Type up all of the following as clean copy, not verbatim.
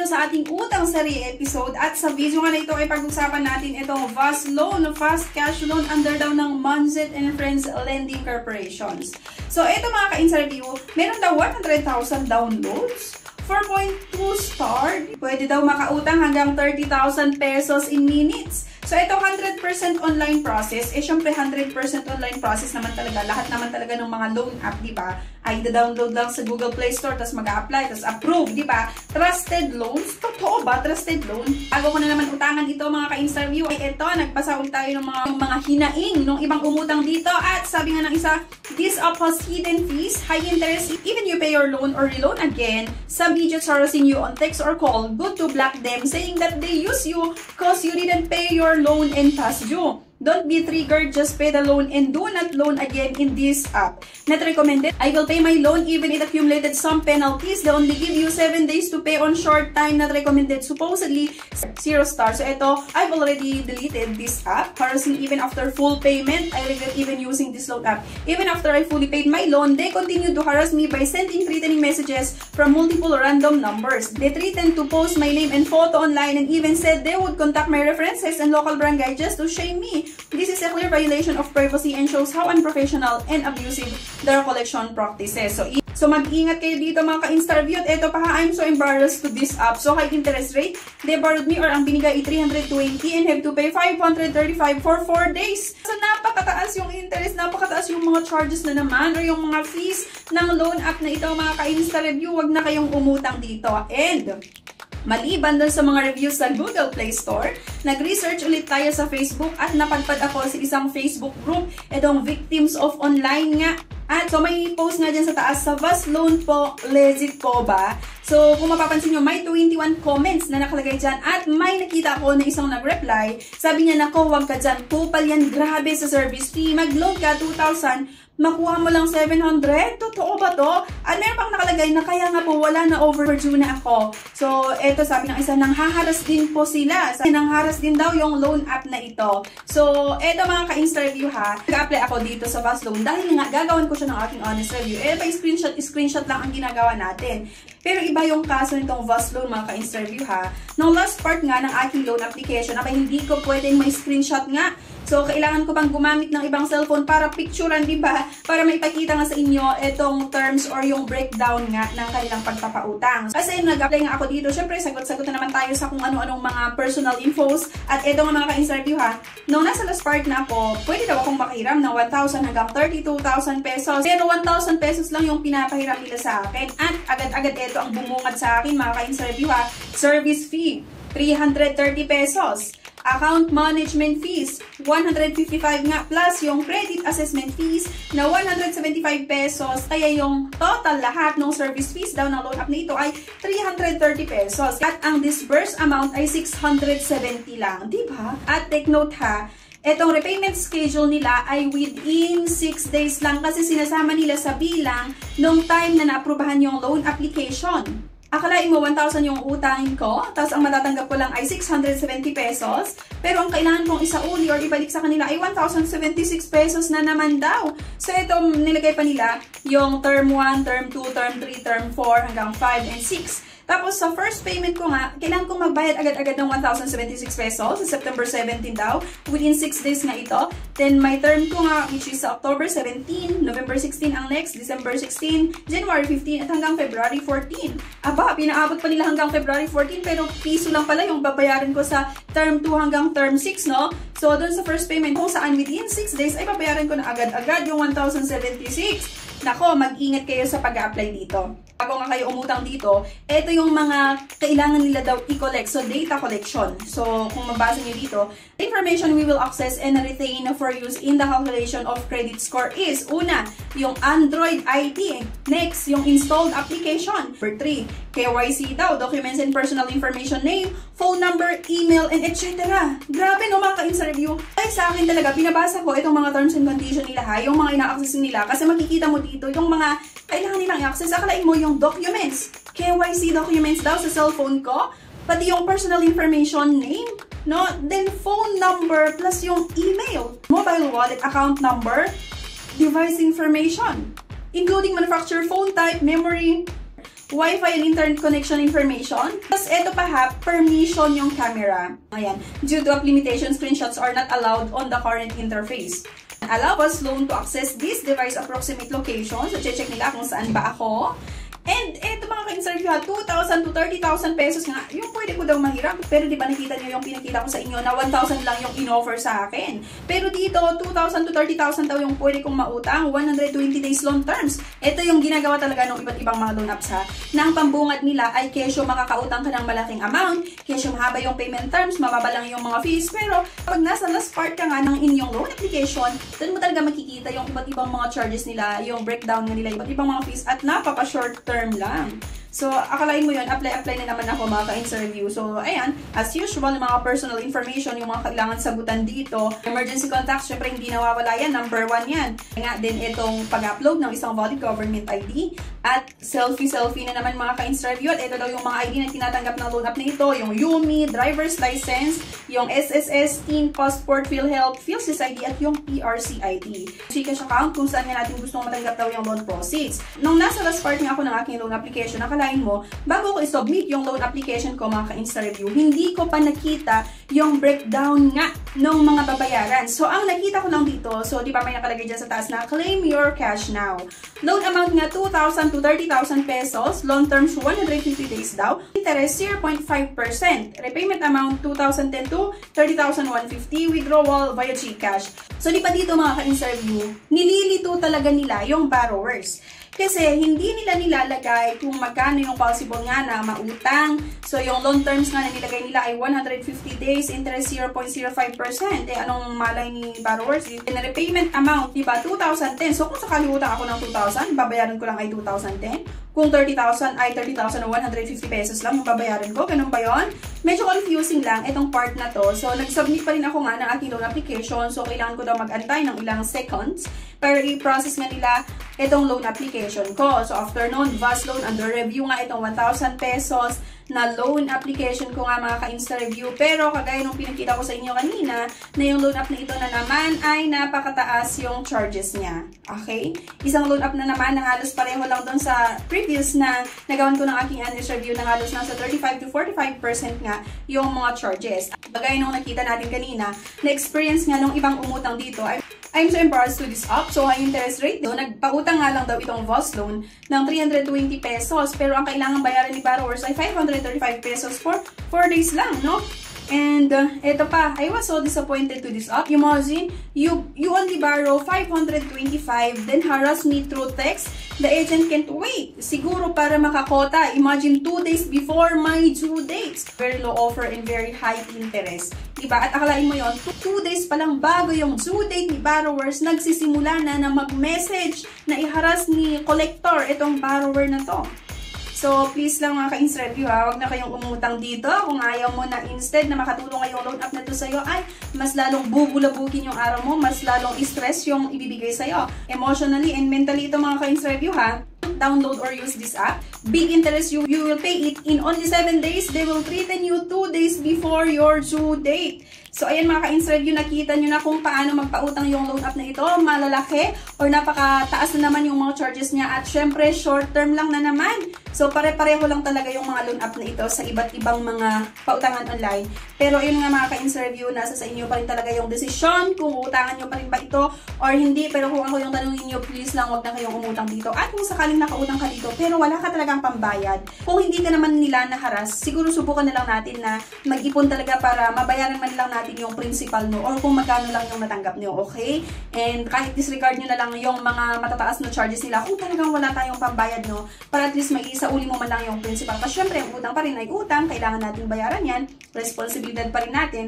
sa ating utang sari episode at sa video nga na ito ay pag-usapan natin itong fast loan, fast cash loan under daw ng Manzet and Friends Lending Corporations. So ito mga ka-interview, meron daw 100,000 downloads, 4.2 star, pwede daw makautang hanggang 30,000 pesos in minutes. So, ito 100% online process. Eh, syempre 100% online process naman talaga. Lahat naman talaga ng mga loan app, di ba? Ay, download lang sa Google Play Store, tapos mag-a-apply, tapos approve, di ba? Trusted loans? Totoo ba? Trusted loan? Bago ko na naman utangan ito, mga ka-interview. Ay, ito, nagpasaul tayo ng mga hinaing ng ibang umutang dito. At sabi nga ng isa, this app has hidden fees, high interest, even you pay your loan or reloan again. Some idiots harassing you on text or call. Good to block them, saying that they use you because you didn't pay your loan and past due. Don't be triggered, just pay the loan and do not loan again in this app. Not recommended. I will pay my loan even it accumulated some penalties. They only give you 7 days to pay on short time. Not recommended. Supposedly 0 stars. So ito, I've already deleted this app. Harassing even after full payment. I regret even using this loan app. Even after I fully paid my loan, they continue to harass me by sending threatening messages from multiple random numbers. They threatened to post my name and photo online and even said they would contact my references and local barangay just to shame me. This is a clear violation of privacy and shows how unprofessional and abusive their collection practices. So mag-ingat kayo dito mga ka-interview. At eto pa, I'm so embarrassed to this app. So high interest rate, they borrowed me or ang binigay ay 320 and have to pay 535 for 4 days. So napakataas yung interest, napakataas yung mga charges na naman or yung mga fees ng loan app na ito mga ka-interview. Huwag na kayong umutang dito. And maliban dun sa mga reviews sa Google Play Store, nag-research ulit tayo sa Facebook at napadpad ako sa isang Facebook group, itong Victims of Online nga. At so may post nga dyan sa taas, sa fast loan po, legit po ba? So kung mapapansin nyo, may 21 comments na nakalagay dyan at may nakita ako na isang nag-reply. Sabi niya, nako, wag ka dyan, kupal yan, grabe sa service fee, mag-loan ka 2,000, makuha mo lang 700? Totoo ba to? At meron pang nakalagay na kaya nga po wala na overdue na ako. So, eto sabi ng isa, nanghaharas din po sila. Nangharas din daw yung loan app na ito. So, eto mga ka-interview ha, nag-apply ako dito sa fast loan dahil nga gagawin ko siya ng aking honest review. Eh, screenshot lang ang ginagawa natin. Pero iba yung kaso nitong fast loan mga ka-interview ha. Nung last part nga ng aking loan application, abay hindi ko pwedeng may screenshot nga. So, kailangan ko pang gumamit ng ibang cellphone para picturean, di ba? Para maipakita nga sa inyo itong terms or yung breakdown nga ng kanilang pagpapautang. Kasi nag-apply nga ako dito, syempre sagot-sagot na naman tayo sa kung ano-anong mga personal infos. At ito nga mga ka-interview ha, nung nasa last part na ako, pwede daw akong makihiram ng 1,000 hanggang 32,000 pesos. Pero 1,000 pesos lang yung pinapahiram nila sa akin. At agad-agad ito ang bumungad sa akin mga ka-interview ha. Service fee, 330 pesos. Account management fees, 155 nga, plus yung credit assessment fees na 175 pesos. Kaya yung total lahat ng service fees daw ng loan app na ito ay 330 pesos. At ang disbursed amount ay 670 lang, di ba? At take note ha, etong repayment schedule nila ay within 6 days lang kasi sinasama nila sa bilang nung time na naaprubahan yung loan application. Akalain mo 1,000 yung utangin ko, tapos ang matatanggap ko lang ay 670 pesos. Pero ang kailangan kong isauli or ibalik sa kanila ay 1,076 pesos na naman daw. So ito, nilagay pa nila yung term 1, term 2, term 3, term 4, hanggang 5 and 6. Tapos sa first payment ko nga, kailangan kong magbayad agad-agad ng 1,076 pesos sa September 17 daw. Within 6 days nga ito. Then may term ko nga which is October 17, November 16 ang next, December 16, January 15 at hanggang February 14. Aba, pinaabot pa nila hanggang February 14 pero piso lang pala yung babayaran ko sa term 2 hanggang term 6, no? So doon sa first payment kung saan within 6 days ay babayaran ko na agad-agad yung 1,076. Nako, mag-ingat kayo sa pag-a-apply dito. Bago nga kayo umutang dito, ito yung mga kailangan nila daw i-collect. So, data collection. So, kung mabasa nyo dito, the information we will access and retain for use in the calculation of credit score is, una, yung Android ID. Next, yung installed application. Number 3, KYC daw, documents and personal information, name, phone number, email, and etc. Grabe no mga ka-interview. Ay sa akin talaga, pinabasa ko itong mga terms and condition nila ha, yung mga ina-access nila. Kasi makikita mo dito yung mga kailangan nilang i-access. Akalain mo yung documents. KYC documents daw sa cellphone ko. Pati yung personal information, name, no? Then phone number plus yung email. Mobile wallet account number, device information, including manufacturer, phone type, memory, Wi-Fi and internet connection information. Tapos ito pa ha, permission yung camera. Ayan. Due to app limitations, screenshots are not allowed on the current interface. Allow us loan to access this device approximate location. So, check nila kung saan ba ako. And eto mga ka-interview ha, 2,000 to 30,000 pesos nga, yung pwede ko daw mahirap. Pero di ba nakita nyo yung pinakita ko sa inyo na 1,000 lang yung in-offer sa akin. Pero dito, 2,000 to 30,000 daw yung pwede kong mautang, 120 days long terms. Ito yung ginagawa talaga ng iba't ibang mga loan apps ha, na ang pambungad nila ay kesyo makakautang ka ng malaking amount, kesyo mahaba yung payment terms, mababa lang yung mga fees. Pero pag nasa last part ka nga ng inyong loan application, doon mo talaga makikita yung iba't ibang mga charges nila, yung breakdown nila, iba't ibang mga fees, at napaka-short term lang. So, akalain mo yun, apply na naman ako mga ka-interview. So, ayan, as usual, yung mga personal information, yung mga kailangan sagutan dito. Emergency contacts, syempre hindi nawawala yan. Number 1 yan. Nga din itong pag-upload ng isang valid government ID. At selfie na naman mga ka-interview. At ito daw yung mga ID na tinatanggap ng loan app na ito. Yung UMI, driver's license, yung SSS, teen, passport, PhilHealth, PhilSys ID, at yung PRC ID. Gcash account kung saan nga natin gustong matanggap daw yung loan proceeds. Nung nasa last part nga ako ng aking loan application, akalain mo, bago ko i-submit yung loan application ko mga ka-interview, hindi ko pa nakita yung breakdown nga ng mga babayaran. So, ang nakita ko lang dito, so di ba may nakalagay dyan sa taas na claim your cash now. Loan amount nga 2,000 to 30,000 pesos, long terms 150 days daw, interest 0.5%, repayment amount 2,010 to 30,150, withdrawal via Gcash. So, di ba dito mga ka-interview, nililito talaga nila yung borrowers. Kasi hindi nila nilalagay kung magkano yung possible nga na mautang. So, yung loan terms nga na nilagay nila ay 150 days, interest 0.05%. Eh, anong malay ni borrowers? And repayment amount, diba, 2,010. So, kung sakali utang ako ng 2,000, babayaran ko lang ay 2,010. Kung 30,000 ay 30,150 pesos lang yung babayaran ko. Ganun ba yun? Medyo confusing lang itong part na to. So, nag-submit pa rin ako nga ng aking loan application. So, kailangan ko daw mag-antay ng ilang seconds para i-process nga nila itong loan application ko. So, after noon, VAS loan, under review nga itong 1,000 pesos na loan application ko nga mga ka-insta-review. Pero, kagaya nung pinakita ko sa inyo kanina, na yung loan app na ito na naman ay napakataas yung charges niya. Okay? Isang loan app na naman na halos pareho lang doon sa previous na nagawan ko ng aking honest review na halos nasa 35 to 45% nga yung mga charges. Kagaya nung nakita natin kanina, na-experience nga nung ibang umutang dito ay I'm so embarrassed to this up. So, ang interest rate doon, nagpautang nga lang daw itong VAS loan ng 320 pesos. Pero ang kailangan bayaran ni borrowers ay 535 pesos for 4 days lang, no? And, eto pa, I was so disappointed to this up. Imagine, you only borrow 525, then harass me through text. The agent can't wait. Siguro para makakota. Imagine 2 days before my due dates. Very low offer and very high interest. Diba? At akalain mo yon, 2 days pa lang bago yung due date ni borrowers, nagsisimula na mag-message na i-harass ni collector itong borrower na to. So, please lang mga ka-insta-review ha, huwag na kayong umutang dito. Kung ayaw mo na instead na makatulong ngayong loan app na to sa'yo, ay mas lalong bubulabukin yung araw mo, mas lalong stress yung ibibigay sa'yo. Emotionally and mentally ito mga ka-insta-review ha. Download or use this app. Big interest, you will pay it in only 7 days. They will threaten you 2 days before your due date. So, ayan mga ka-insta-review, nakita nyo na kung paano magpautang yung loan app na ito. Malalaki or napakataas na naman yung mga charges niya. At syempre, short term lang na naman. So, pare-pareho lang talaga yung mga loan app na ito sa iba't ibang mga pautangan online. Pero, yun nga mga ka-insta-review, nasa sa inyo pa rin talaga yung desisyon kung utangan nyo pa rin ba ito or hindi. Pero kung ako yung tanongin nyo, please lang huwag na kayong umutang dito. At kung sakaling nakautang ka dito, pero wala ka talagang pambayad, kung hindi ka naman nila naharas, siguro subukan na lang natin na mag-ipon talaga para mabayaran man lang natin yung principal no or kung magkano lang yung natanggap nyo, okay? And kahit disregard nyo na lang yung mga matataas na charges nila kung talagang wala tayong pambayad no, para at least mag-isauli mo man lang yung principal. Kasi syempre, yung utang pa rin ay utang, kailangan natin bayaran yan, responsibilidad pa rin natin.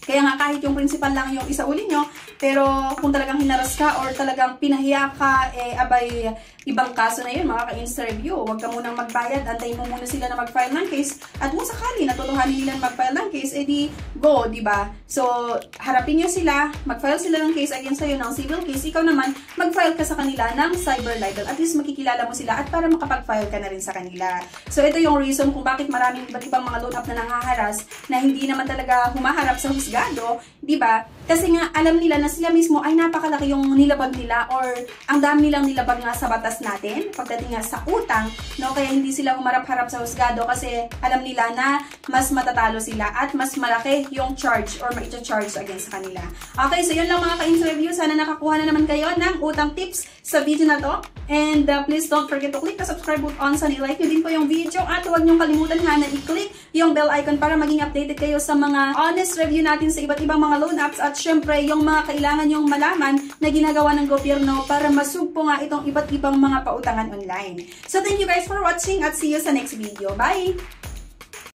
Kaya nga kahit yung principal lang yung isauli nyo, pero kung talagang hinaras ka or talagang pinahiya ka, eh abay, ibang kaso na yun, mga ka-insta-review. Huwag ka munang magbayad, antayin mo muna sila na mag-file ng case. At kung sakali, natutuhanin nila na mag-file ng case, edi go, diba? So, harapin nyo sila, mag-file sila ng case against sa'yo ng civil case, ikaw naman, mag-file ka sa kanila ng cyber libel. At least makikilala mo sila at para makapag-file ka na rin sa kanila. So, ito yung reason kung bakit maraming iba't ibang mga loan app na nangaharas na hindi naman talaga humaharap sa husgado, diba? Kasi nga, alam nila na sila mismo ay napakalaki yung nilabag nila or ang dami nilang nilabag nga sa batas natin pagdating nga sa utang, no? Kaya hindi sila umarap-harap sa husgado kasi alam nila na mas matatalo sila at mas malaki yung charge or ma-charge against sa kanila. Okay, so yun lang mga ka-interview. Sana nakakuha na naman kayo ng utang tips sa video na to. And please don't forget to click the subscribe button sa like nyo din po yung video at huwag nyo kalimutan na i-click yung bell icon para maging updated kayo sa mga honest review natin sa iba't ibang mga loan apps at syempre yung mga kailangan yung malaman na ginagawa ng gobyerno para masugpo nga itong iba't ibang mga pautangan online. So thank you guys for watching at see you sa next video. Bye!